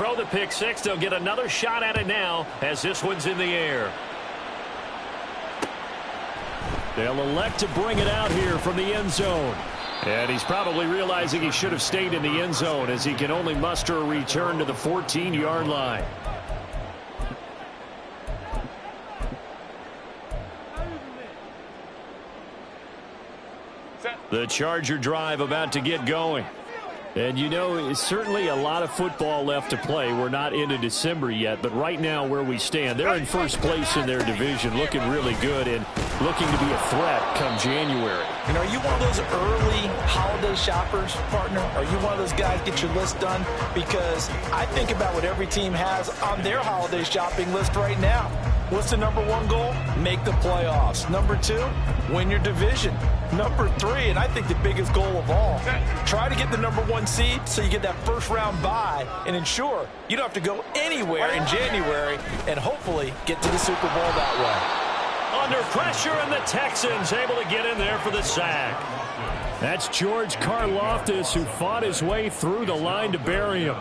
throw the pick six. They'll get another shot at it now as this one's in the air. They'll elect to bring it out here from the end zone. And he's probably realizing he should have stayed in the end zone as he can only muster a return to the 14-yard line. The Charger drive about to get going. And you know, it's certainly a lot of football left to play. We're not into December yet, but right now where we stand, they're in first place in their division, looking really good and looking to be a threat come January. And are you one of those early holiday shoppers, partner? Are you one of those guys get your list done? Because I think about what every team has on their holiday shopping list right now. What's the number one goal? Make the playoffs. Number two, win your division. Number three, and I think the biggest goal of all, try to get the number one seed so you get that first round bye and ensure you don't have to go anywhere in January and hopefully get to the Super Bowl that way. Under pressure, and the Texans able to get in there for the sack. That's George Karlaftis, who fought his way through the line to bury him.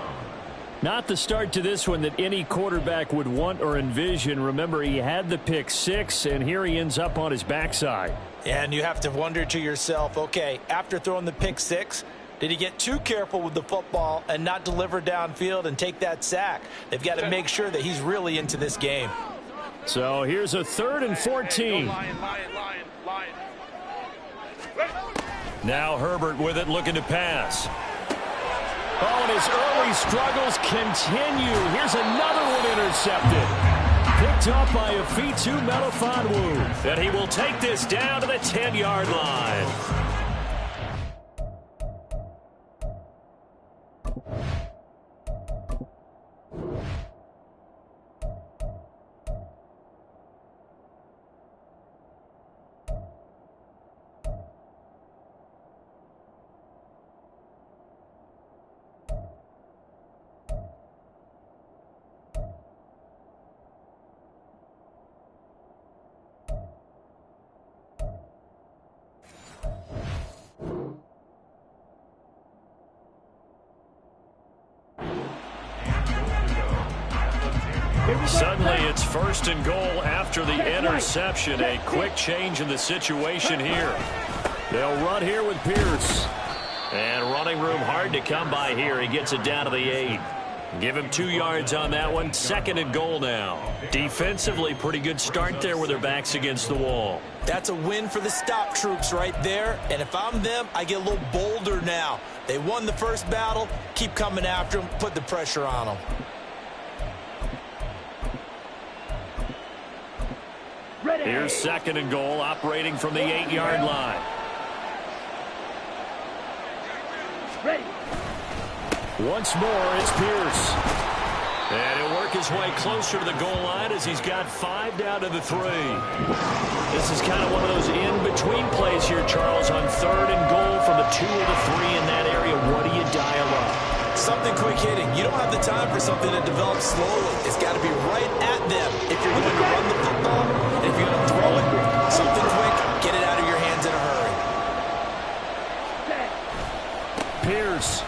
Not the start to this one that any quarterback would want or envision. Remember, he had the pick six, and here he ends up on his backside. And you have to wonder to yourself, okay, after throwing the pick six, did he get too careful with the football and not deliver downfield and take that sack? They've got to make sure that he's really into this game. So here's a 3rd and 14. Now Herbert with it, looking to pass. Oh, and his early struggles continue. Here's another one intercepted. Picked up by Afitu Melifonwu. And he will take this down to the 10-yard line. Suddenly it's 1st and goal after the interception. A quick change in the situation here. They'll run here with Pierce. And running room hard to come by here. He gets it down to the 8. Give him 2 yards on that one. 2nd and goal now. Defensively, pretty good start there with their backs against the wall. That's a win for the stop troops right there. And if I'm them, I get a little bolder now. They won the first battle. Keep coming after them. Put the pressure on them. Here's 2nd and goal, operating from the 8-yard line. Ready. Once more, it's Pierce. And he'll work his way closer to the goal line as he's got 5 down to the 3. This is kind of one of those in-between plays here, Charles, on 3rd and goal from the 2 or the 3 in that area. What do you dial up? Something quick hitting. You don't have the time for something that develops slowly. It's got to be right at them if you're going to run the football. And if you're going to throw it, something quick, get it out of your hands in a hurry. Pierce.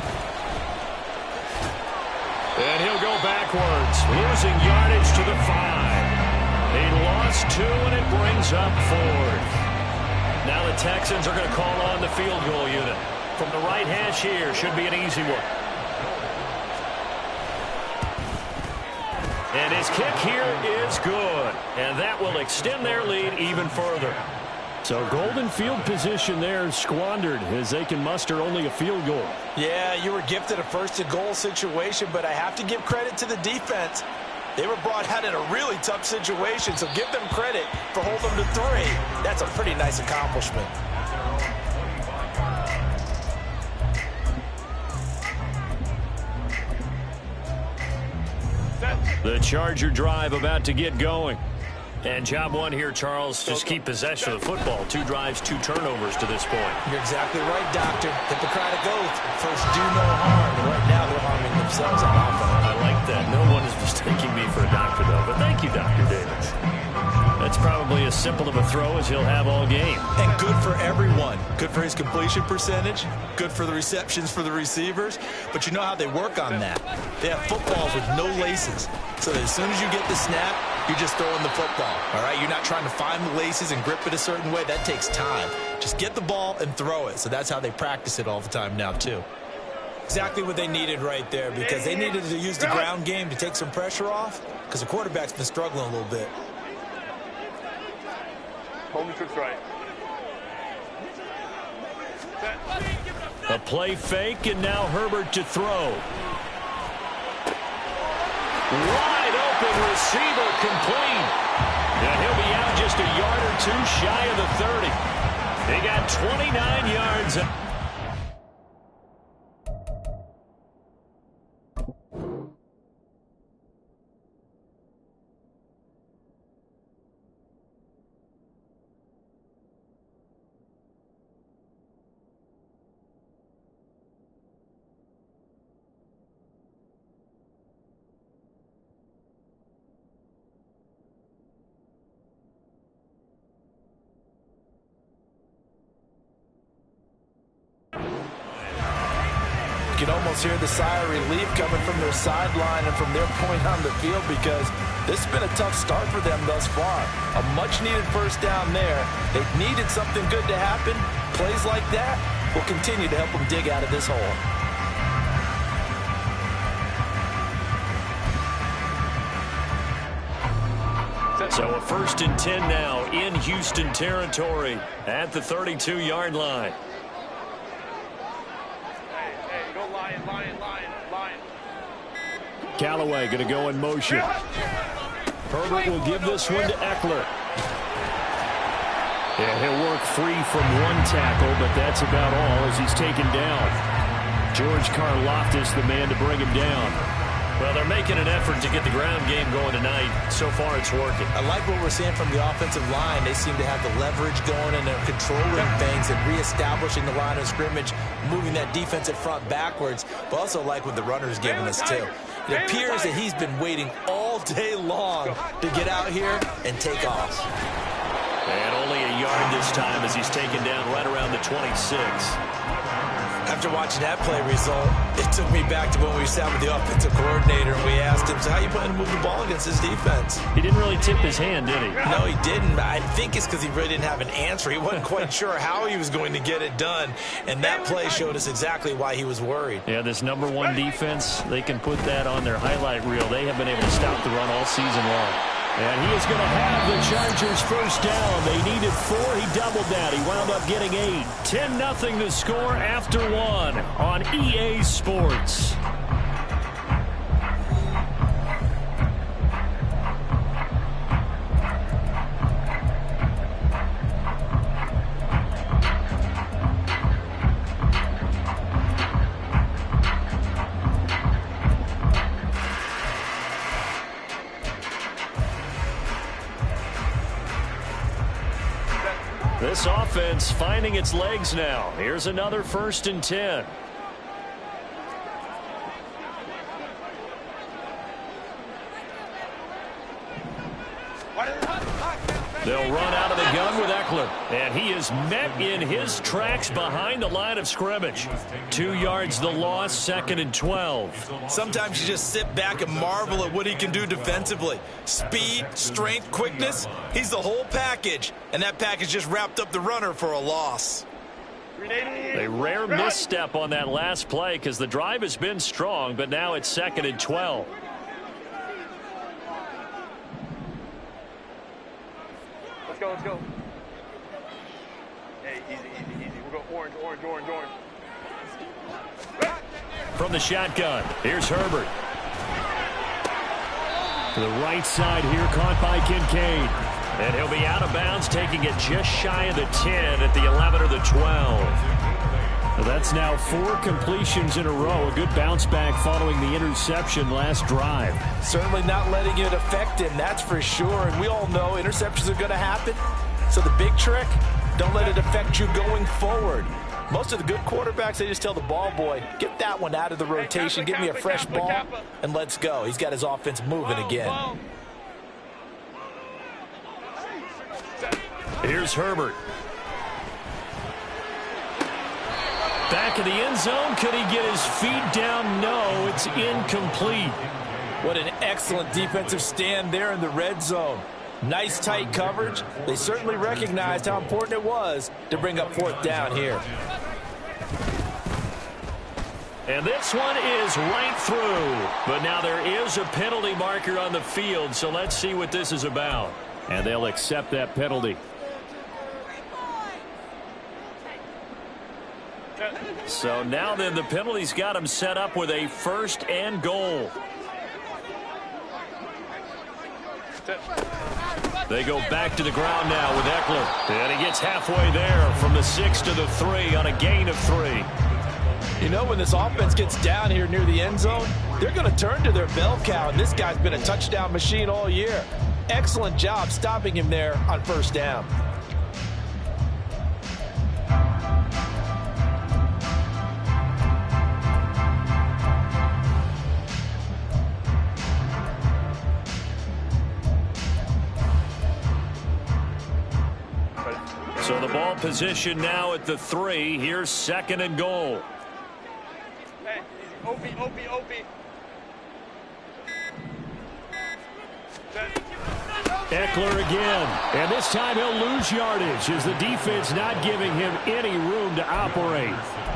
And he'll go backwards, losing yardage to the 5. He lost 2, and it brings up 4th. Now the Texans are going to call on the field goal unit. From the right hash here, should be an easy one. And his kick here is good. And that will extend their lead even further. So golden field position there squandered as they can muster only a field goal. Yeah, you were gifted a 1st and goal situation, but I have to give credit to the defense. They were brought out in a really tough situation, so give them credit for holding them to 3. That's a pretty nice accomplishment. The Charger drive about to get going. And job one here, Charles, just keep possession of the football. 2 drives, 2 turnovers to this point. You're exactly right, Doctor. Hippocratic oath. First, do no harm. Right now, they're harming themselves on offense. I like that. No one is mistaking me for a doctor, though. But thank you, Dr. Davis. That's probably a simple of a throw as he'll have all game. And good for everyone. Good for his completion percentage. Good for the receptions for the receivers. But you know how they work on that. They have footballs with no laces. So that as soon as you get the snap, you're just throwing the football. All right? You're not trying to find the laces and grip it a certain way. That takes time. Just get the ball and throw it. So that's how they practice it all the time now, too. Exactly what they needed right there, because they needed to use the ground game to take some pressure off, because the quarterback's been struggling a little bit. Hold me to strike. A play fake, and now Herbert to throw. Wide open receiver complete. And he'll be out just a yard or two shy of the 30. They got 29 yards. You can almost hear the sigh of relief coming from their sideline and from their point on the field, because this has been a tough start for them thus far. A much-needed first down there. They needed something good to happen. Plays like that will continue to help them dig out of this hole. So a 1st and 10 now in Houston territory at the 32-yard line. Callaway going to go in motion. Herbert will give this one to Eckler. And he'll work free from one tackle, but that's about all as he's taken down. George Karlaftis, the man to bring him down. Well, they're making an effort to get the ground game going tonight. So far, it's working. I like what we're seeing from the offensive line. They seem to have the leverage going, and they're controlling things and reestablishing the line of scrimmage, moving that defensive front backwards, but also like what the runner's giving us, too. It appears that he's been waiting all day long to get out here and take off. And only a yard this time as he's taken down right around the 26. After watching that play result, it took me back to when we sat with the offensive coordinator and we asked him, so how are you planning to move the ball against this defense? He didn't really tip his hand, did he? No, he didn't. I think it's because he really didn't have an answer. He wasn't quite sure how he was going to get it done, and that play showed us exactly why he was worried. Yeah, this #1 defense, they can put that on their highlight reel. They have been able to stop the run all season long. And he is going to have the Chargers first down. They needed 4. He doubled that. He wound up getting 8. 10-0 to score after 1 on EA Sports. This offense finding its legs now. Here's another 1st and 10. They'll run out of the gun with Eckler. And he is met in his tracks behind the line of scrimmage. 2 yards the loss, 2nd and 12. Sometimes you just sit back and marvel at what he can do defensively. Speed, strength, quickness. He's the whole package. And that package just wrapped up the runner for a loss. A rare misstep on that last play because the drive has been strong, but now it's 2nd and 12. Let's go. Hey, easy. We'll go orange. From the shotgun, here's Herbert. To the right side here, caught by Kincaid. And he'll be out of bounds, taking it just shy of the 10 at the 11 or the 12. Well, that's now 4 completions in a row. A good bounce back following the interception last drive. Certainly not letting it affect him, that's for sure. And we all know interceptions are going to happen. So the big trick, don't let it affect you going forward. Most of the good quarterbacks, they just tell the ball boy, get that one out of the rotation, give me a fresh ball, and let's go. He's got his offense moving again. Here's Herbert. Back in the end zone. Could he get his feet down? No, it's incomplete. What an excellent defensive stand there in the red zone. Nice tight coverage. They certainly recognized how important it was to bring up fourth down here. And this one is right through. But now there is a penalty marker on the field, so let's see what this is about. And they'll accept that penalty. So now then the penalty's got him set up with a 1st and goal. They go back to the ground now with Ekeler. And he gets halfway there from the 6 to the 3 on a gain of 3. You know, when this offense gets down here near the end zone, they're going to turn to their bell cow, and this guy's been a touchdown machine all year. Excellent job stopping him there on 1st down. So the ball position now at the 3. Here's 2nd and goal. Hey, Opie. Ekeler again. And this time he'll lose yardage as the defense not giving him any room to operate.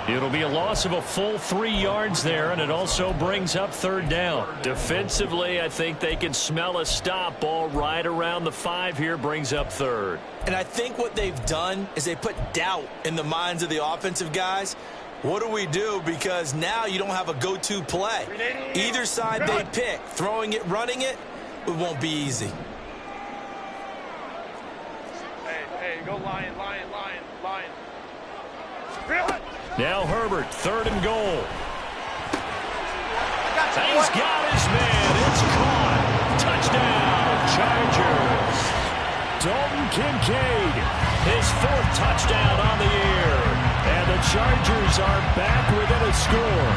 It'll be a loss of a full 3 yards there, and it also brings up 3rd down. Defensively, I think they can smell a stop. Ball right around the 5 here brings up 3rd. And I think what they've done is they put doubt in the minds of the offensive guys. What do we do? Because now you don't have a go-to play. Either side they pick, throwing it, running it, it won't be easy. Hey, go Lion. Now Herbert, 3rd and goal. He's got his man. It's caught. Touchdown, Chargers. Dalton Kincaid, his 4th touchdown on the year. And the Chargers are back within a score.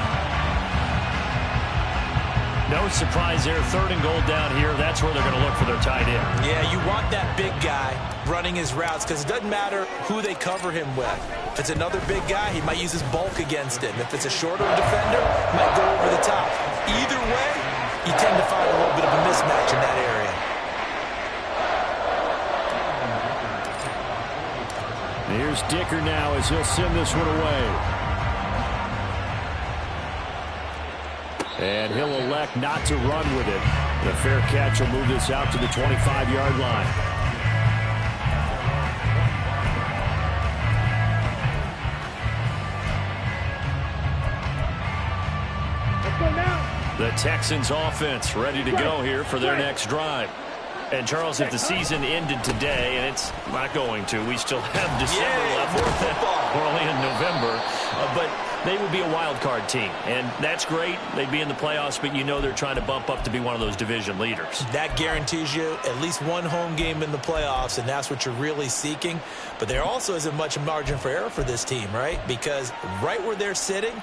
No surprise there. 3rd and goal down here. That's where they're going to look for their tight end. Yeah, you want that big guy running his routes because it doesn't matter who they cover him with. If it's another big guy, he might use his bulk against him. If it's a shorter defender, he might go over the top. Either way, you tend to find a little bit of a mismatch in that area. Here's Dicker now as he'll send this one away. And he'll elect not to run with it. The fair catch will move this out to the 25-yard line. The Texans offense ready to go here for their next drive. And, Charles, if the season ended today, and it's not going to, we still have December left. We're only in November. But they would be a wild card team, and that's great. They'd be in the playoffs, but you know they're trying to bump up to be one of those division leaders. That guarantees you at least one home game in the playoffs, and that's what you're really seeking. But there also isn't much margin for error for this team, right? Because right where they're sitting,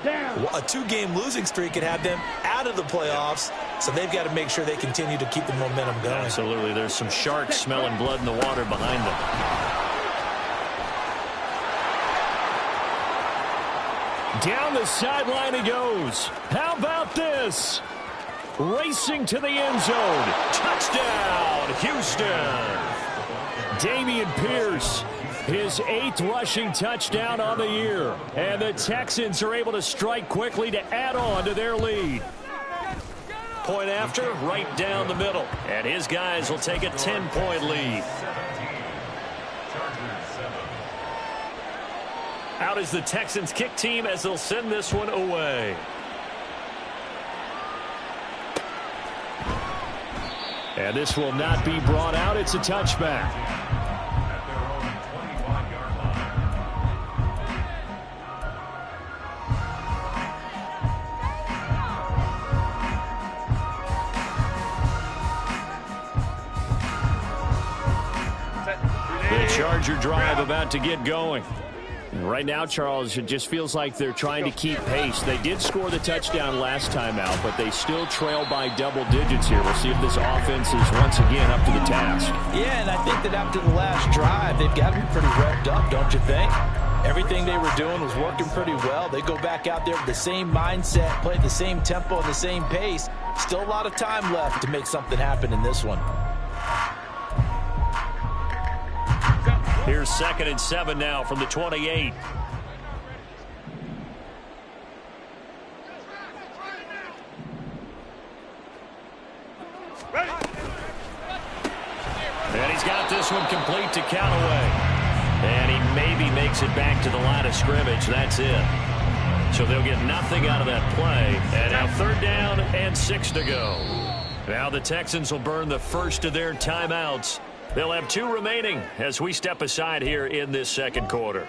a 2-game losing streak could have them out of the playoffs, so they've got to make sure they continue to keep the momentum going. Absolutely. There's some sharks smelling blood in the water behind them. Down the sideline he goes. How about this? Racing to the end zone. Touchdown, Houston. Dameon Pierce, his 8th rushing touchdown on the year. And the Texans are able to strike quickly to add on to their lead. Point after, right down the middle. And his guys will take a 10-point lead. Out is the Texans kick team as they'll send this one away. And this will not be brought out. It's a touchback. The Charger drive about to get going. Right now, Charles, it just feels like they're trying to keep pace. They did score the touchdown last time out, but they still trail by double digits here. We'll see if this offense is once again up to the task. Yeah, and I think that after the last drive, they've got to be pretty revved up, don't you think? Everything they were doing was working pretty well. They go back out there with the same mindset, play at the same tempo and the same pace. Still a lot of time left to make something happen in this one. Here's 2nd and 7 now from the 28. And he's got this one complete to Callaway. And he maybe makes it back to the line of scrimmage. That's it. So they'll get nothing out of that play. And now 3rd down and 6 to go. Now the Texans will burn the first of their timeouts. They'll have 2 remaining as we step aside here in this 2nd quarter.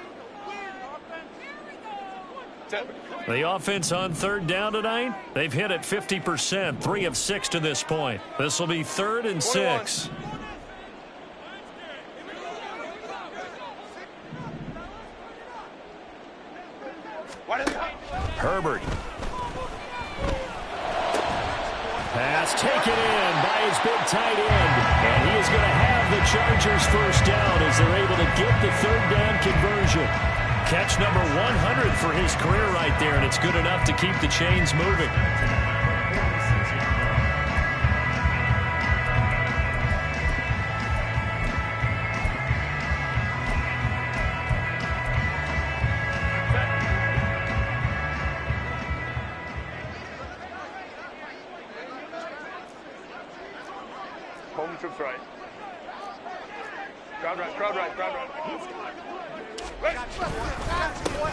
The offense on 3rd down tonight, they've hit it 50%, 3 of 6 to this point. This will be 3rd and 6. Herbert. Pass taken in by his big tight end. And he is going to have the Chargers first down as they're able to get the 3rd down conversion. Catch number 100 for his career right there, and it's good enough to keep the chains moving. Home troops right. Crowd right, crowd right, crowd right.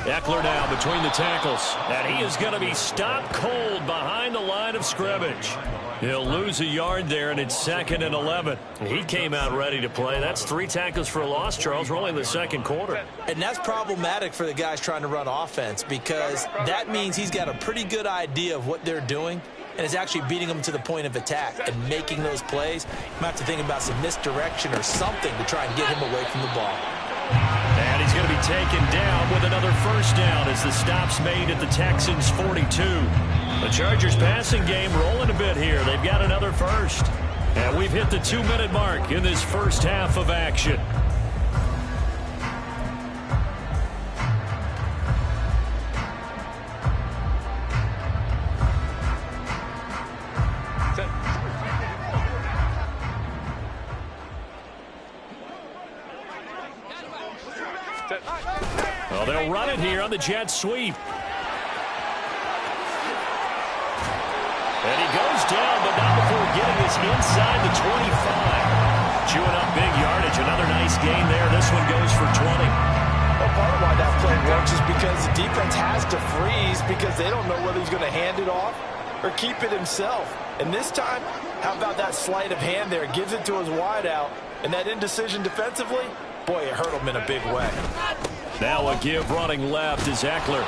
Eckler now between the tackles. And he is going to be stopped cold behind the line of scrimmage. He'll lose a yard there, and it's 2nd and 11. He came out ready to play. That's 3 tackles for a loss, Charles. We're only in the 2nd quarter. And that's problematic for the guys trying to run offense because that means he's got a pretty good idea of what they're doing and is actually beating them to the point of attack and making those plays. You might have to think about some misdirection or something to try and get him away from the ball. And he's going to be taken down with another first down as the stop's made at the Texans' 42. The Chargers passing game rolling a bit here. They've got another first. And we've hit the 2-minute mark in this first half of action. Well, they'll run it here on the jet sweep. And he goes down, but not before getting this inside the 25. Chewing up big yardage. Another nice gain there. This one goes for 20. Well, part of why that play works is because the defense has to freeze because they don't know whether he's going to hand it off or keep it himself. And this time, how about that sleight of hand there? Gives it to his wideout. And that indecision defensively, boy, it hurt him in a big way. Now a give running left is Eckler.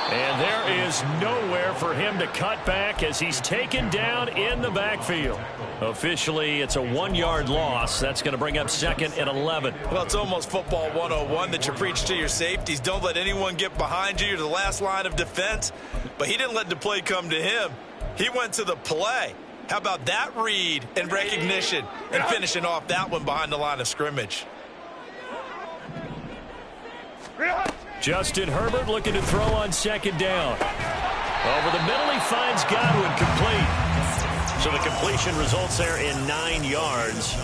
And there is nowhere for him to cut back as he's taken down in the backfield. Officially, it's a 1-yard loss. That's going to bring up 2nd and 11. Well, it's almost football 101 that you preach to your safeties. Don't let anyone get behind you. You're the last line of defense. But he didn't let the play come to him. He went to the play. How about that read and recognition and finishing off that one behind the line of scrimmage? Justin Herbert looking to throw on 2nd down. Over the middle, he finds Godwin complete. So the completion results there in 9 yards.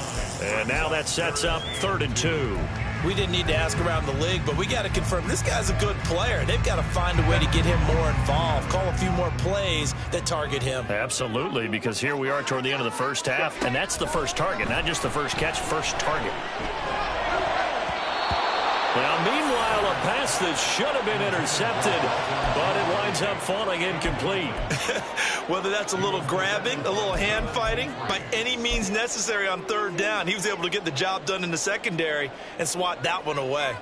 And now that sets up 3rd and 2. We didn't need to ask around the league, but we got to confirm this guy's a good player. They've got to find a way to get him more involved, call a few more plays that target him. Absolutely, because here we are toward the end of the first half, and that's the first target, not just the first catch, first target. Now, meanwhile, a pass that should have been intercepted, but it winds up falling incomplete. Whether that's a little grabbing, a little hand fighting, by any means necessary on 3rd down, he was able to get the job done in the secondary and swat that one away.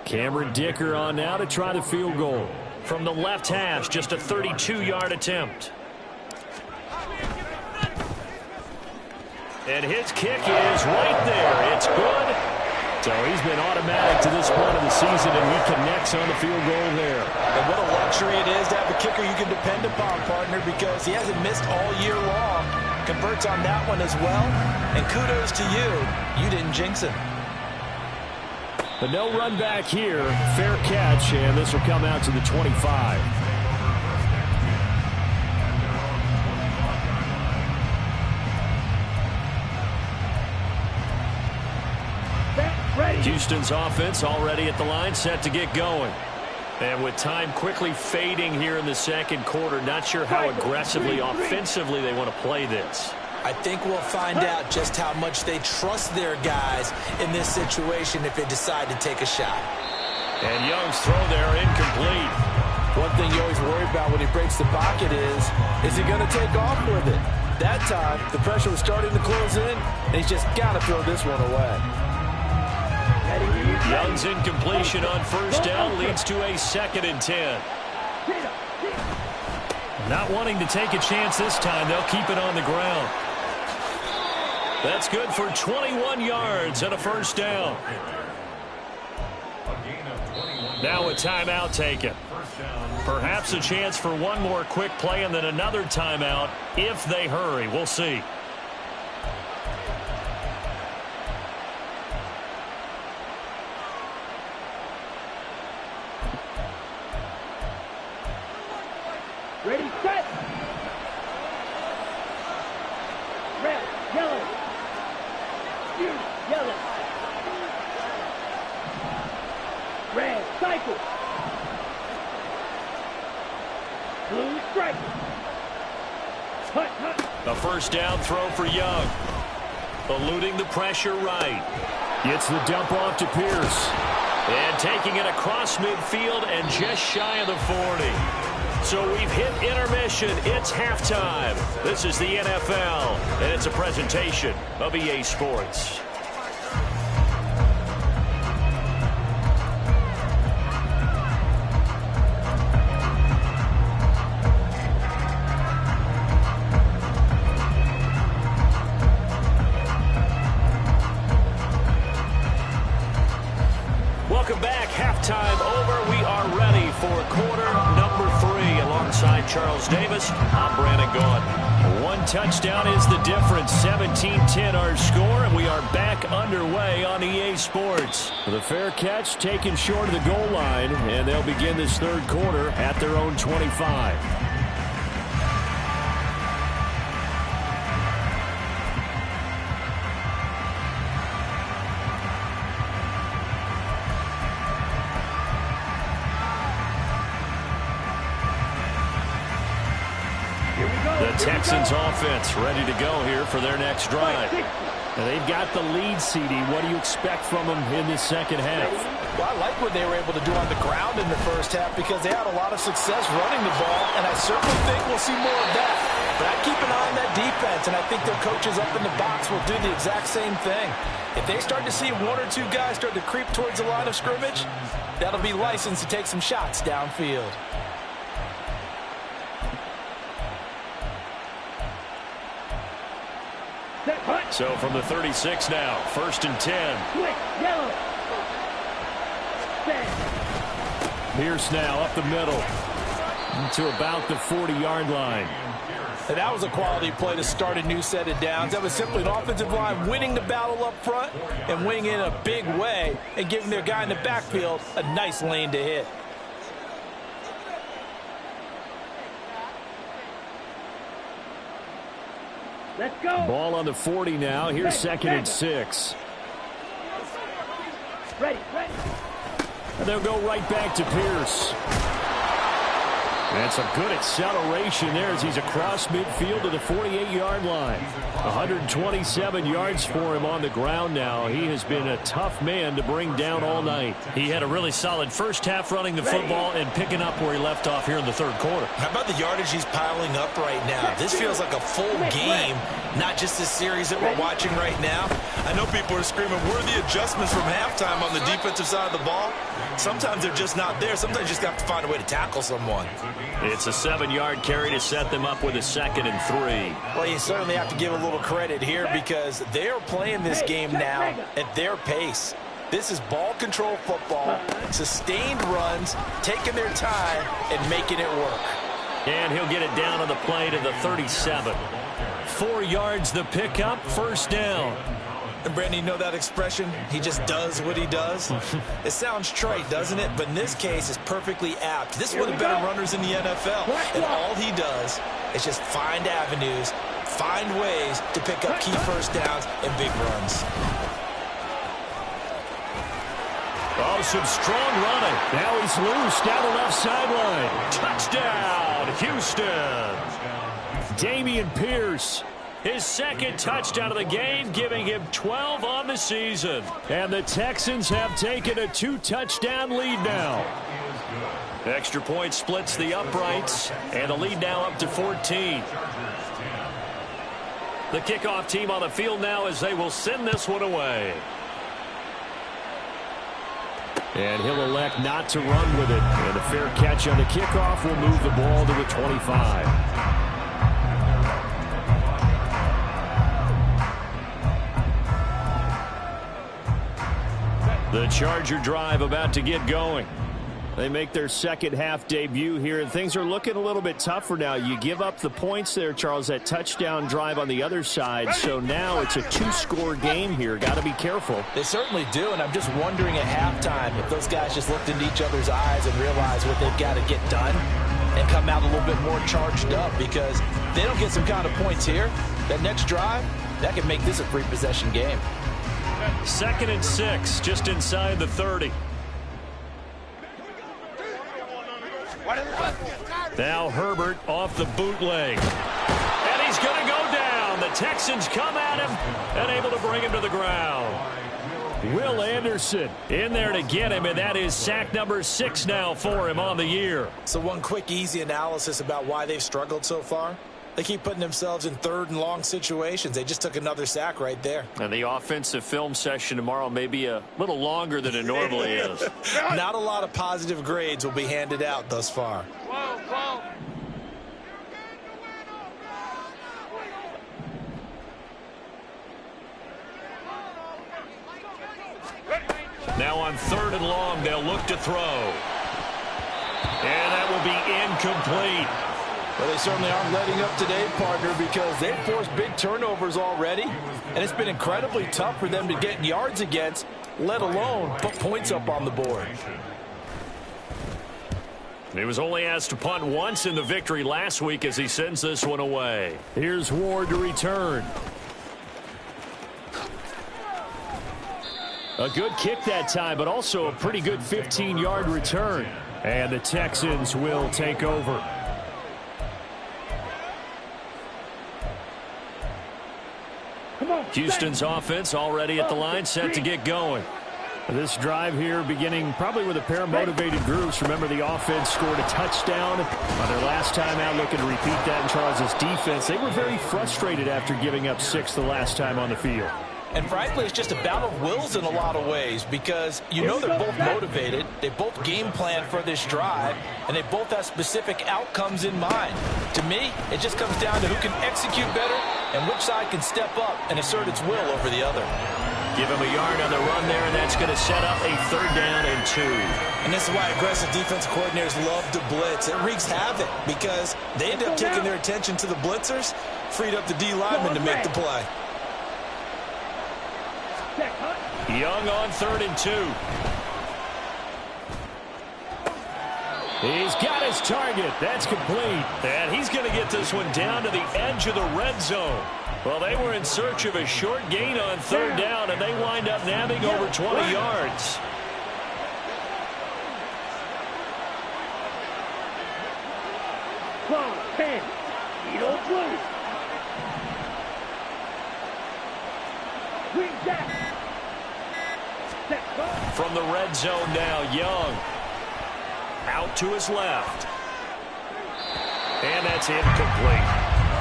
Cameron Dicker on now to try the field goal. From the left hash, just a 32-yard attempt. And his kick is right there. It's good. So he's been automatic to this point of the season, and he connects on the field goal there. And what a luxury it is to have a kicker you can depend upon, partner, because he hasn't missed all year long. Converts on that one as well. And kudos to you. You didn't jinx him. But no run back here. Fair catch, and this will come out to the 25. Houston's offense already at the line, set to get going. And with time quickly fading here in the second quarter, not sure how aggressively, offensively they want to play this. I think we'll find out just how much they trust their guys in this situation if they decide to take a shot. And Young's throw there incomplete. One thing you always worry about when he breaks the pocket is he going to take off with it? That time, the pressure was starting to close in, and he's just got to throw this one away. Young's incompletion on first down leads to a 2nd and 10. Not wanting to take a chance this time, they'll keep it on the ground. That's good for 21 yards and a first down. Now a timeout taken. Perhaps a chance for one more quick play and then another timeout if they hurry. We'll see. Ready, set. Red, yellow. Yellow. Red, cycle. Blue, strike. Hut, hut. A first down throw for Young. Eluding the pressure right. Gets the dump off to Pierce. And taking it across midfield and just shy of the 40. So we've hit intermission. It's halftime. This is the NFL, and it's a presentation of EA Sports. Welcome back. Halftime over. We are ready for quarter number 3. Alongside Charles Davis, I'm Brandon Gaudin. One touchdown is the difference. 17-10 our score, and we are back underway on EA Sports. The fair catch taken short of the goal line, and they'll begin this third quarter at their own 25. The Texans offense ready to go here for their next drive. And they've got the lead, CD. What do you expect from them in this second half? Well, I like what they were able to do on the ground in the first half because they had a lot of success running the ball, and I certainly think we'll see more of that. But I keep an eye on that defense, and I think their coaches up in the box will do the exact same thing. If they start to see one or two guys start to creep towards the line of scrimmage, that'll be licensed to take some shots downfield. So from the 36 now, 1st and 10. Quick, yellow. Pierce now up the middle to about the 40-yard line. And that was a quality play to start a new set of downs. That was simply an offensive line winning the battle up front and winning in a big way and giving their guy in the backfield a nice lane to hit. Let's go. Ball on the 40 now. Here's 2nd and 6. Ready. And they'll go right back to Pierce. That's a good acceleration there as he's across midfield to the 48-yard line. 127 yards for him on the ground now. He has been a tough man to bring down all night. He had a really solid first half running the football and picking up where he left off here in the third quarter. How about the yardage he's piling up right now? This feels like a full game, not just this series that we're watching right now. I know people are screaming, where are the adjustments from halftime on the defensive side of the ball? Sometimes they're just not there. Sometimes you just have to find a way to tackle someone. It's a 7-yard carry to set them up with a 2nd and 3. Well, you certainly have to give a little credit here because they're playing this game now at their pace. This is ball control football, sustained runs, taking their time, and making it work. And he'll get it down on the play to the 37. 4 yards the pickup, first down. And Brandon, you know that expression? He just does what he does? It sounds trite, doesn't it? But in this case, it's perfectly apt. This is one of the better runners in the NFL. And all he does is just find avenues, find ways to pick up key first downs and big runs. Oh, some strong running. Now he's loose down the left sideline. Touchdown, Houston. Dameon Pierce. His second touchdown of the game, giving him 12 on the season. And the Texans have taken a 2-touchdown lead now. Extra point splits the uprights, and the lead now up to 14. The kickoff team on the field now as they will send this one away. And he'll elect not to run with it. And a fair catch on the kickoff will move the ball to the 25. The Charger drive about to get going. They make their second half debut here, and things are looking a little bit tougher now. You give up the points there, Charles, that touchdown drive on the other side. So now it's a 2-score game here. Got to be careful. They certainly do, and I'm just wondering at halftime if those guys just looked into each other's eyes and realized what they've got to get done and come out a little bit more charged up, because if they don't get some kind of points here, that next drive, that could make this a 3-possession game. 2nd and 6, just inside the 30. Now Herbert off the bootleg. And he's going to go down. The Texans come at him and able to bring him to the ground. Will Anderson in there to get him, and that is sack number 6 now for him on the year. So one quick, easy analysis about why they've struggled so far. They keep putting themselves in 3rd and long situations. They just took another sack right there. And the offensive film session tomorrow may be a little longer than it normally is. Not a lot of positive grades will be handed out thus far. Now on 3rd and long, they'll look to throw. And that will be incomplete. Well, they certainly aren't letting up today, partner, because they've forced big turnovers already, and it's been incredibly tough for them to get yards against, let alone put points up on the board. He was only asked to punt once in the victory last week as he sends this one away. Here's Ward to return. A good kick that time, but also a pretty good 15-yard return. And the Texans will take over. Houston's offense already at the line, set to get going. This drive here beginning probably with a pair of motivated groups. Remember, the offense scored a touchdown on their last time out, looking to repeat that in Charles' defense. They were very frustrated after giving up 6 the last time on the field. And frankly, it's just a battle of wills in a lot of ways, because you know they're both motivated, they both game plan for this drive, and they both have specific outcomes in mind. To me, it just comes down to who can execute better and which side can step up and assert its will over the other. Give him a yard on the run there, and that's going to set up a 3rd down and 2. And this is why aggressive defensive coordinators love to blitz. It wreaks havoc because they end up taking their attention to the blitzers, freed up the D lineman to make the play. Young on 3rd and 2. He's got his target. That's complete. And he's going to get this one down to the edge of the red zone. Well, they were in search of a short gain on 3rd down, and they wind up nabbing over 20 yards. Ball 10. Edo Blue. Green Jack. From the red zone now, Young. Out to his left. And that's incomplete.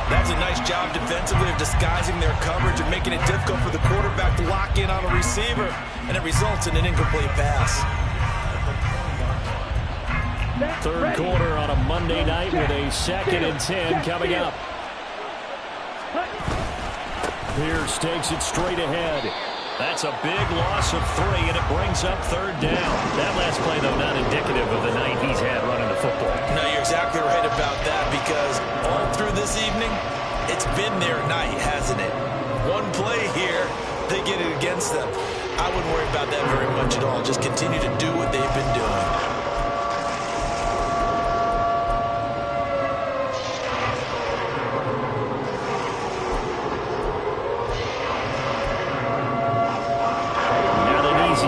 That's a nice job defensively of disguising their coverage and making it difficult for the quarterback to lock in on a receiver, and it results in an incomplete pass. 3rd quarter on a Monday night with a 2nd and 10 coming up. Pierce takes it straight ahead. That's a big loss of 3, and it brings up 3rd down. That last play, though, not indicative of the night he's had running the football. No, you're exactly right about that, because all through this evening, it's been their night, hasn't it? One play here, they get it against them. I wouldn't worry about that very much at all. Just continue to do what they've been doing.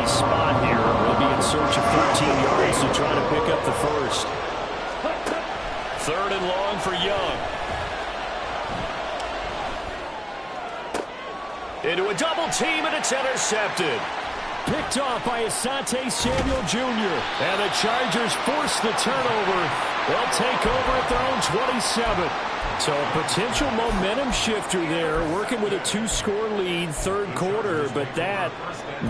Spot here. We'll be in search of 13 yards to try to pick up the first. 3rd and long for Young. Into a double team, and it's intercepted. Picked off by Asante Samuel Jr. And the Chargers force the turnover. They'll take over at their own 27. So a potential momentum shifter there, working with a 2-score lead, 3rd quarter, but that,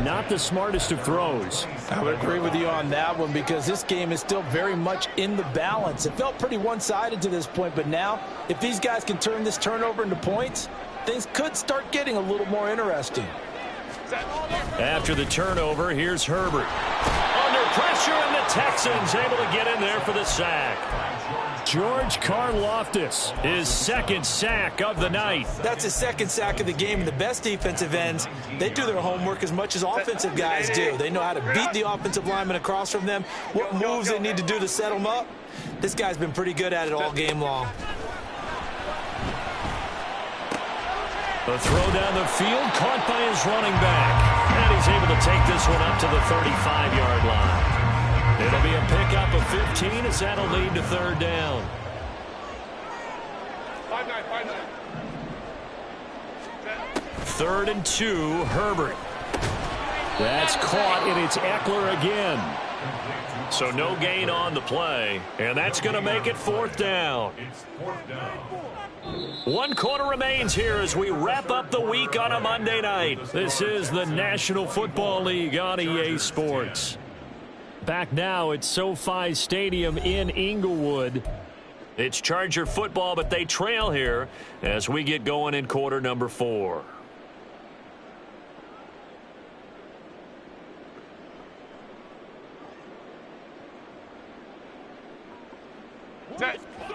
not the smartest of throws. I would agree with you on that one, because this game is still very much in the balance. It felt pretty one-sided to this point, but now, if these guys can turn this turnover into points, things could start getting a little more interesting. After the turnover, here's Herbert. Under pressure, and the Texans able to get in there for the sack. George Karlaftis, his 2nd sack of the night. That's his 2nd sack of the game, and the best defensive ends, they do their homework as much as offensive guys do. They know how to beat the offensive lineman across from them, what moves they need to do to set them up. This guy's been pretty good at it all game long. The throw down the field, caught by his running back. And he's able to take this one up to the 35-yard line. It'll be a pickup of 15 as that'll lead to 3rd down. 5-9. 3rd and 2, Herbert. That's caught, and it's Eckler again. So no gain on the play, and that's going to make it 4th down. 1 quarter remains here as we wrap up the week on a Monday night. This is the National Football League on EA Sports. Back now at SoFi Stadium in Inglewood. It's Charger football, but they trail here as we get going in quarter number 4.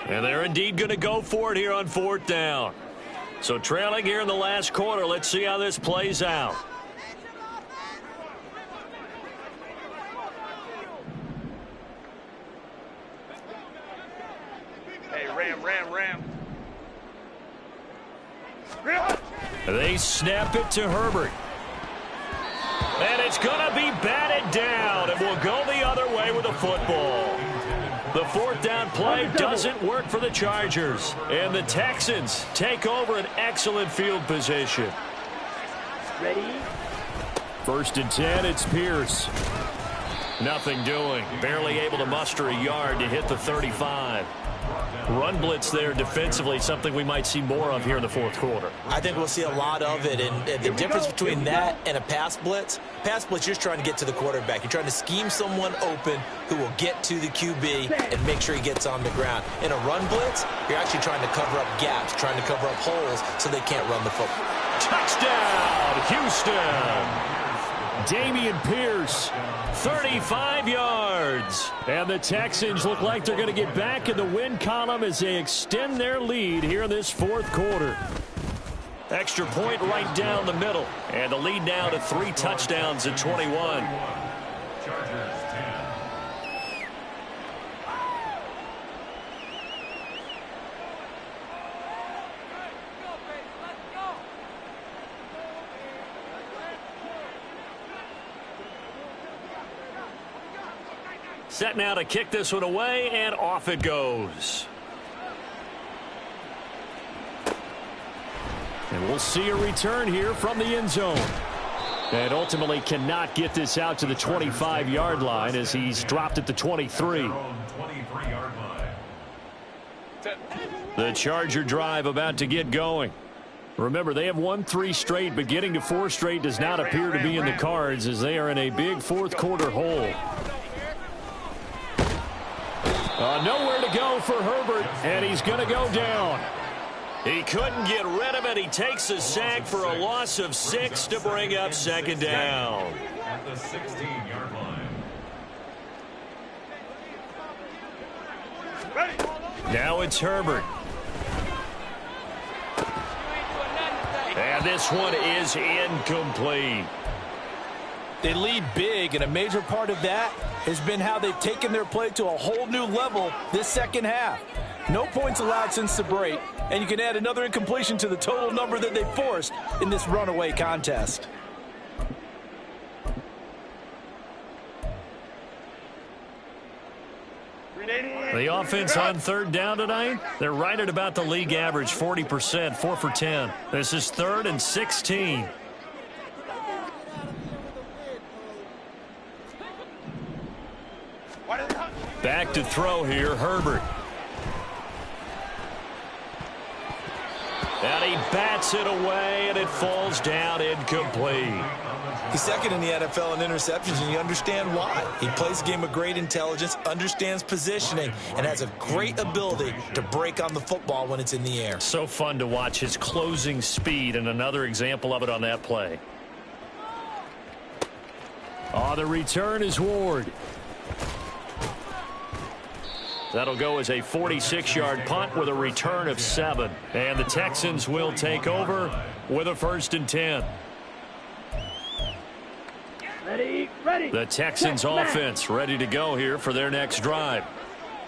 And they're indeed going to go for it here on 4th down. So trailing here in the last quarter. Let's see how this plays out. Hey, Ram. They snap it to Herbert. And it's going to be batted down. It will go the other way with the football. The 4th down play doesn't work for the Chargers. And the Texans take over an excellent field position. Ready? 1st and 10, it's Pierce. Nothing doing. Barely able to muster a yard to hit the 35. Run blitz there defensively, something we might see more of here in the 4th quarter. I think we'll see a lot of it, and the difference between that and a pass blitz, you're just trying to get to the quarterback. You're trying to scheme someone open who will get to the QB and make sure he gets on the ground. In a run blitz, you're actually trying to cover up gaps, trying to cover up holes so they can't run the football. Touchdown, Houston! Dameon Pierce, 35 yards. And the Texans look like they're going to get back in the win column as they extend their lead here in this 4th quarter. Extra point right down the middle. And the lead now to 3 touchdowns at 21. Set now to kick this one away, and off it goes. And we'll see a return here from the end zone. And ultimately cannot get this out to the 25-yard line as he's dropped at the 23. The Charger drive about to get going. Remember, they have won 3 straight, but getting to 4 straight does not appear to be in the cards as they are in a big 4th quarter hole. Nowhere to go for Herbert, and he's going to go down. He couldn't get rid of it. He takes a sack for a loss of 6 to bring up second down. At the 16-yard line. Now it's Herbert. And this one is incomplete. They lead big, and a major part of that has been how they've taken their play to a whole new level this second half. No points allowed since the break, and you can add another incompletion to the total number that they forced in this runaway contest. The offense on third down tonight, they're right at about the league average, 40%, 4 for 10. This is 3rd and 16. Back to throw here, Herbert. And he bats it away, and it falls down incomplete. He's second in the NFL in interceptions, and you understand why. He plays a game of great intelligence, understands positioning, and has a great ability to break on the football when it's in the air. So fun to watch his closing speed, and another example of it on that play. Oh, the return is Ward. That'll go as a 46-yard punt with a return of 7. And the Texans will take over with a 1st and 10. Ready. The Texans offense ready to go here for their next drive.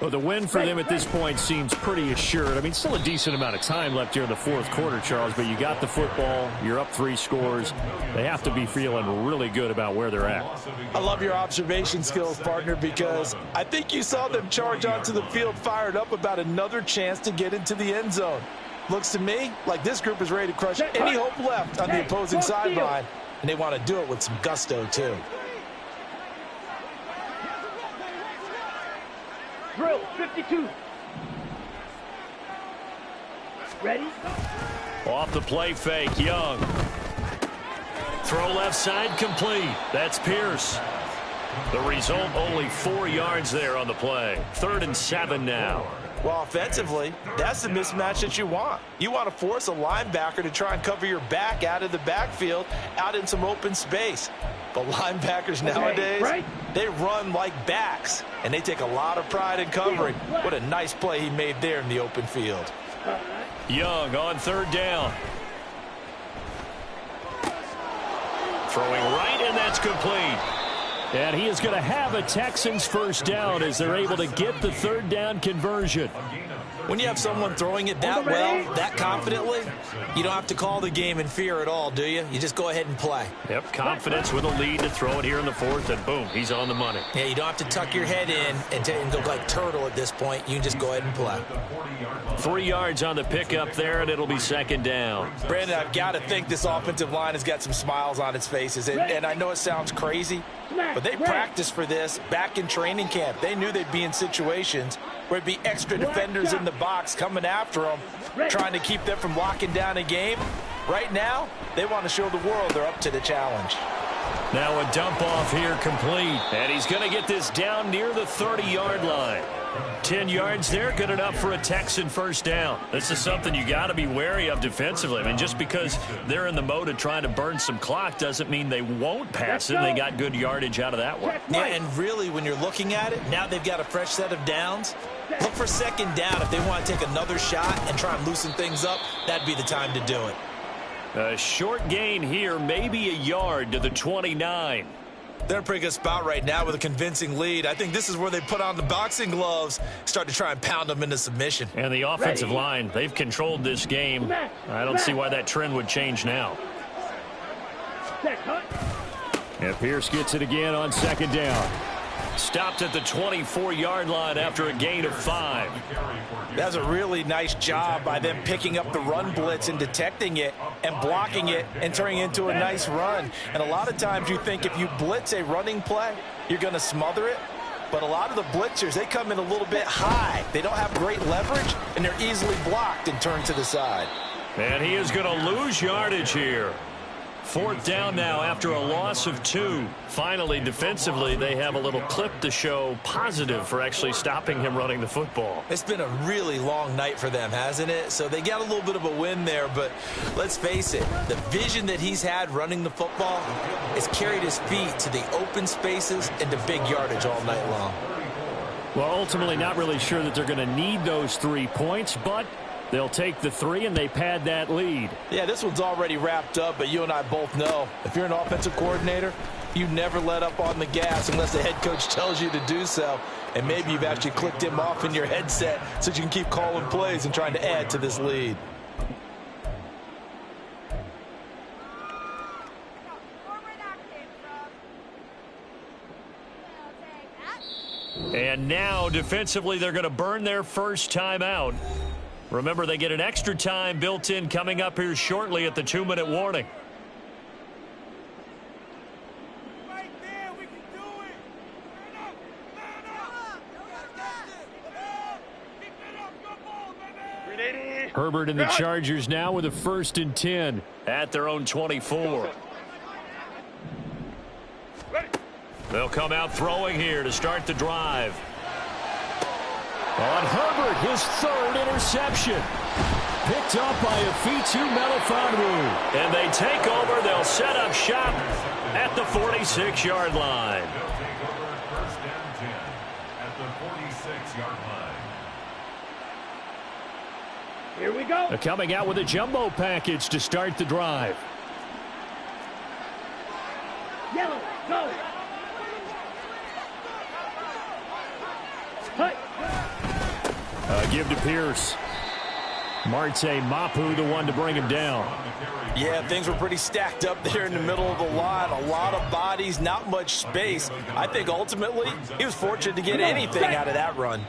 Well, the win for them at this point seems pretty assured. I mean, still a decent amount of time left here in the 4th quarter, Charles, but you got the football, you're up 3 scores. They have to be feeling really good about where they're at. I love your observation skills, partner, because I think you saw them charge onto the field fired up about another chance to get into the end zone. Looks to me like this group is ready to crush any hope left on the opposing sideline, and they want to do it with some gusto, too. Drill, 52. Ready? Off the play fake, Young. Throw left side complete. That's Pierce. The result, only 4 yards there on the play. 3rd and 7 now. Well, offensively, that's the mismatch that you want. You want to force a linebacker to try and cover your back out of the backfield, out in some open space. But linebackers nowadays, they run like backs, and they take a lot of pride in covering. What a nice play he made there in the open field. Young on 3rd down. Throwing right, and that's complete. And he is going to have a Texans 1st down as they're able to get the 3rd down conversion. When you have someone throwing it that well, that confidently, you don't have to call the game in fear at all, do you? You just go ahead and play. Yep, confidence with a lead to throw it here in the 4th, and boom, he's on the money. Yeah, you don't have to tuck your head in and go like turtle at this point. You can just go ahead and play. 3 yards on the pickup there, and it'll be 2nd down. Brandon, I've got to think this offensive line has got some smiles on its faces. And I know it sounds crazy, but they practiced for this back in training camp. They knew they'd be in situations where it'd be extra defenders in the box coming after them, trying to keep them from locking down a game. Right now, they want to show the world they're up to the challenge. Now a dump off here complete, and he's going to get this down near the 30-yard line. 10 yards there, good enough for a Texan 1st down. This is something you got to be wary of defensively. I mean, just because they're in the mode of trying to burn some clock doesn't mean they won't pass it. They got good yardage out of that one. Yeah, and really, when you're looking at it, now they've got a fresh set of downs. Look for 2nd down. If they want to take another shot and try and loosen things up, that'd be the time to do it. A short gain here, maybe a yard to the 29. They're in a pretty good spot right now with a convincing lead. I think this is where they put on the boxing gloves, start to try and pound them into submission. And the offensive line, they've controlled this game. I don't see why that trend would change now. And Pierce gets it again on 2nd down. Stopped at the 24-yard line after a gain of 5. That's a really nice job by them picking up the run blitz and detecting it and blocking it and turning it into a nice run. And a lot of times you think if you blitz a running play, you're going to smother it. But a lot of the blitzers, they come in a little bit high. They don't have great leverage, and they're easily blocked and turned to the side. And he is going to lose yardage here. 4th down now after a loss of 2. Finally, defensively, they have a little clip to show positive for actually stopping him running the football. It's been a really long night for them, hasn't it? So they got a little bit of a win there, but let's face it, the vision that he's had running the football has carried his feet to the open spaces and to big yardage all night long. Well, ultimately not really sure that they're going to need those 3 points, but they'll take the 3 and they pad that lead. Yeah, this one's already wrapped up, but you and I both know if you're an offensive coordinator, you never let up on the gas unless the head coach tells you to do so. And maybe you've actually clicked him off in your headset so you can keep calling plays and trying to add to this lead. And now, defensively, they're going to burn their first timeout. Remember, they get an extra time built in coming up here shortly at the 2-minute warning. Right there, we can do it. Keep it up, good ball, baby. Herbert and the Chargers now with a 1st and 10 at their own 24. They'll come out throwing here to start the drive. On Herbert, his 3rd interception. Picked up by Afitu Melifonwu. And they take over. They'll set up shop at the 46-yard line. They'll take over 1st and 10 at the 46-yard line. Here we go. They're coming out with a jumbo package to start the drive. Yellow, go. Hut. Give to Pierce. Marte Mapu, the one to bring him down. Yeah, things were pretty stacked up there in the middle of the line. A lot of bodies, not much space. I think ultimately he was fortunate to get anything out of that run.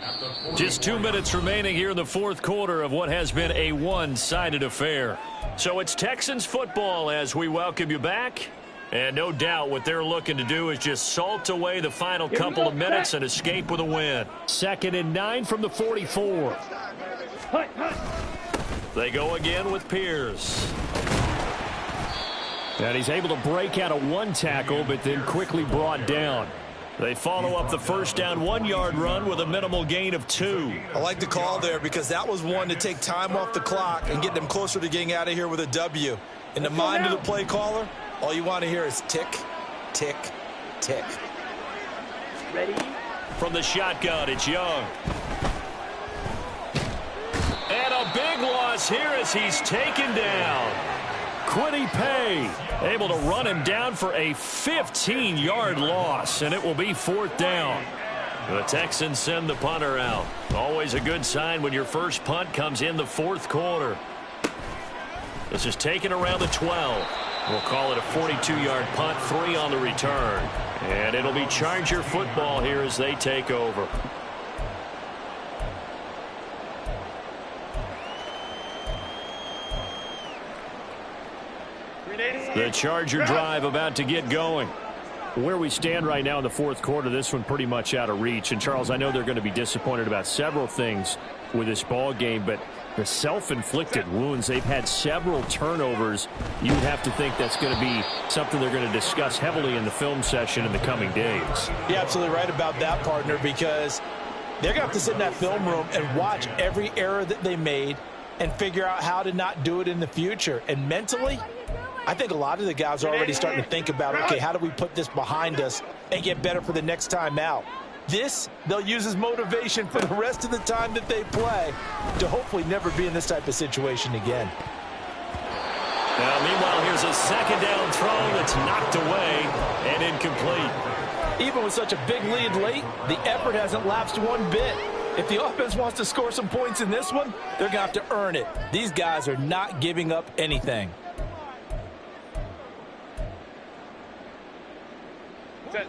Just 2 minutes remaining here in the 4th quarter of what has been a one-sided affair. So it's Texans football as we welcome you back. And no doubt what they're looking to do is just salt away the final couple of minutes and escape with a win. 2nd and 9 from the 44. Hut, hut. They go again with Pierce. And he's able to break out of 1 tackle, but then quickly brought down. They follow up the 1st down 1-yard run with a minimal gain of 2. I like the call there because that was one to take time off the clock and get them closer to getting out of here with a W. In the mind of the play caller, all you want to hear is tick, tick, tick. Ready? From the shotgun, it's Young. And a big loss here as he's taken down. Kwity Paye able to run him down for a 15-yard loss, and it will be 4th down. The Texans send the punter out. Always a good sign when your first punt comes in the 4th quarter. This is taken around the 12. We'll call it a 42-yard punt, 3 on the return. And it'll be Charger football here as they take over. The Charger drive about to get going. Where we stand right now in the 4th quarter, this one pretty much out of reach. And, Charles, I know they're going to be disappointed about several things with this ball game, but the self-inflicted wounds, they've had several turnovers. You'd have to think that's going to be something they're going to discuss heavily in the film session in the coming days. You're absolutely right about that, partner, because they're going to have to sit in that film room and watch every error that they made and figure out how to not do it in the future. And mentally, I think a lot of the guys are already starting to think about, okay, how do we put this behind us and get better for the next time out? This, they'll use as motivation for the rest of the time that they play to hopefully never be in this type of situation again. Now, meanwhile, here's a 2nd down throw that's knocked away and incomplete. Even with such a big lead late, the effort hasn't lapsed one bit. If the offense wants to score some points in this one, they're going to have to earn it. These guys are not giving up anything.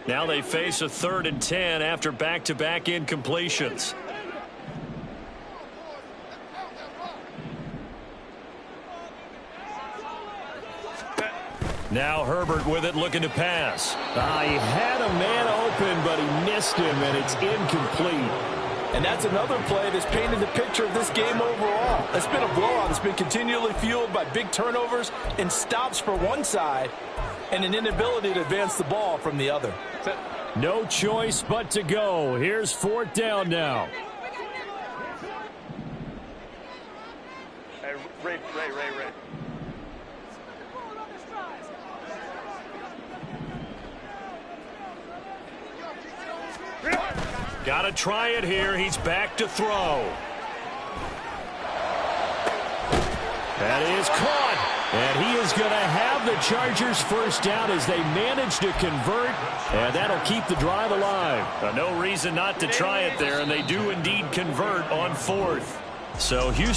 Now they face a 3rd and 10 after back-to-back incompletions. Now Herbert with it, looking to pass. He had a man open, but he missed him, and it's incomplete. And that's another play that's painted the picture of this game overall. It's been a blowout. It's been continually fueled by big turnovers and stops for one side and an inability to advance the ball from the other. No choice but to go. Here's 4th down now. Hey, Ray. Got to try it here. He's back to throw. That is caught. And he is going to have the Chargers first down as they manage to convert. And that'll keep the drive alive. No reason not to try it there. And they do indeed convert on 4th. So Houston.